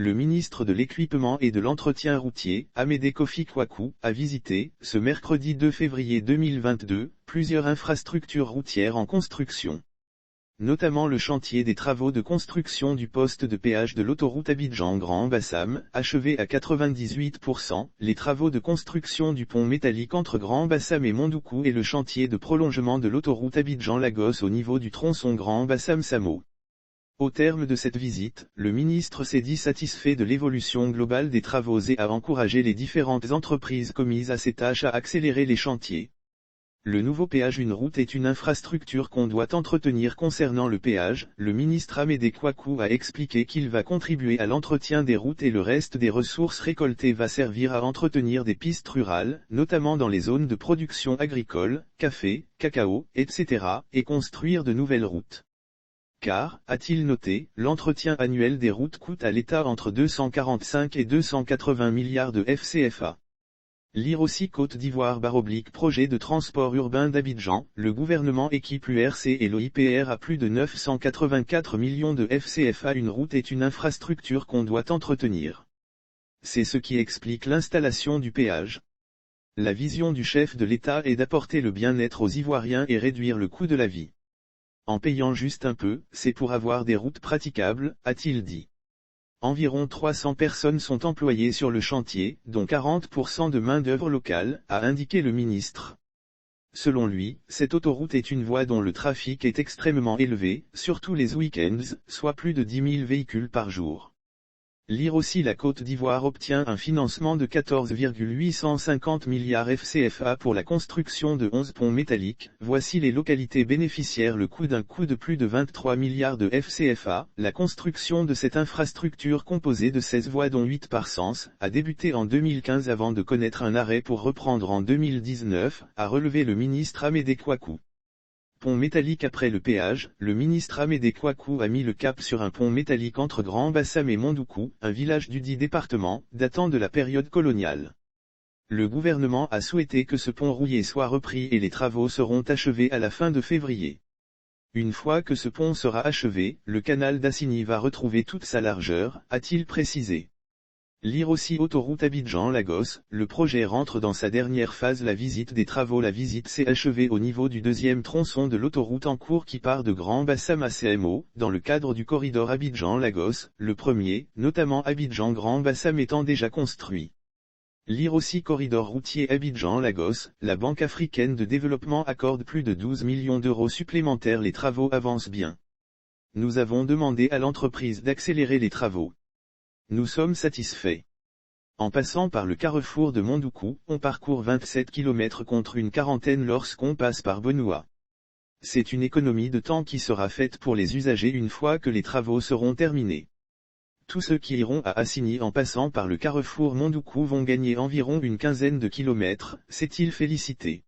Le ministre de l'Équipement et de l'Entretien routier, Amédée Kofi-Kouakou, a visité, ce mercredi 2 février 2022, plusieurs infrastructures routières en construction. Notamment le chantier des travaux de construction du poste de péage de l'autoroute Abidjan-Grand Bassam, achevé à 98%, les travaux de construction du pont métallique entre Grand Bassam et Mondoukou et le chantier de prolongement de l'autoroute Abidjan-Lagos au niveau du tronçon Grand Bassam-Samo. Au terme de cette visite, le ministre s'est dit satisfait de l'évolution globale des travaux et a encouragé les différentes entreprises commises à ces tâches à accélérer les chantiers. Le nouveau péage une route est une infrastructure qu'on doit entretenir. Concernant le péage, le ministre Amédée Kouakou a expliqué qu'il va contribuer à l'entretien des routes et le reste des ressources récoltées va servir à entretenir des pistes rurales, notamment dans les zones de production agricole, café, cacao, etc., et construire de nouvelles routes. Car, a-t-il noté, l'entretien annuel des routes coûte à l'État entre 245 et 280 milliards de FCFA. Lire aussi Côte d'Ivoire / projet de transport urbain d'Abidjan, le gouvernement équipe l'URC et l'OIPR à plus de 984 millions de FCFA. Une route est une infrastructure qu'on doit entretenir. C'est ce qui explique l'installation du péage. La vision du chef de l'État est d'apporter le bien-être aux Ivoiriens et réduire le coût de la vie. En payant juste un peu, c'est pour avoir des routes praticables, a-t-il dit. Environ 300 personnes sont employées sur le chantier, dont 40% de main-d'œuvre locale, a indiqué le ministre. Selon lui, cette autoroute est une voie dont le trafic est extrêmement élevé, surtout les week-ends, soit plus de 10 000 véhicules par jour. Lire aussi la Côte d'Ivoire obtient un financement de 14,850 milliards FCFA pour la construction de 11 ponts métalliques. Voici les localités bénéficiaires. Le coût d'un coût de plus de 23 milliards de FCFA. La construction de cette infrastructure composée de 16 voies dont 8 par sens, a débuté en 2015 avant de connaître un arrêt pour reprendre en 2019, a relevé le ministre Amédée Kouakou. Pont métallique après le péage, le ministre Amédée Kouakou a mis le cap sur un pont métallique entre Grand Bassam et Mondoukou, un village du dit département, datant de la période coloniale. Le gouvernement a souhaité que ce pont rouillé soit repris et les travaux seront achevés à la fin de février. Une fois que ce pont sera achevé, le canal d'Assigny va retrouver toute sa largeur, a-t-il précisé. Lire aussi Autoroute Abidjan-Lagos, le projet rentre dans sa dernière phase. La visite des travaux. La visite s'est achevée au niveau du deuxième tronçon de l'autoroute en cours qui part de Grand Bassam à CMO, dans le cadre du corridor Abidjan-Lagos, le premier, notamment Abidjan-Grand Bassam étant déjà construit. Lire aussi Corridor routier Abidjan-Lagos, la Banque africaine de développement accorde plus de 12 millions d'euros supplémentaires. Les travaux avancent bien. Nous avons demandé à l'entreprise d'accélérer les travaux. Nous sommes satisfaits. En passant par le carrefour de Mondoukou, on parcourt 27 km contre une quarantaine lorsqu'on passe par Benoît. C'est une économie de temps qui sera faite pour les usagers une fois que les travaux seront terminés. Tous ceux qui iront à Assigny en passant par le carrefour Mondoukou vont gagner environ une quinzaine de kilomètres, s'est-il félicité.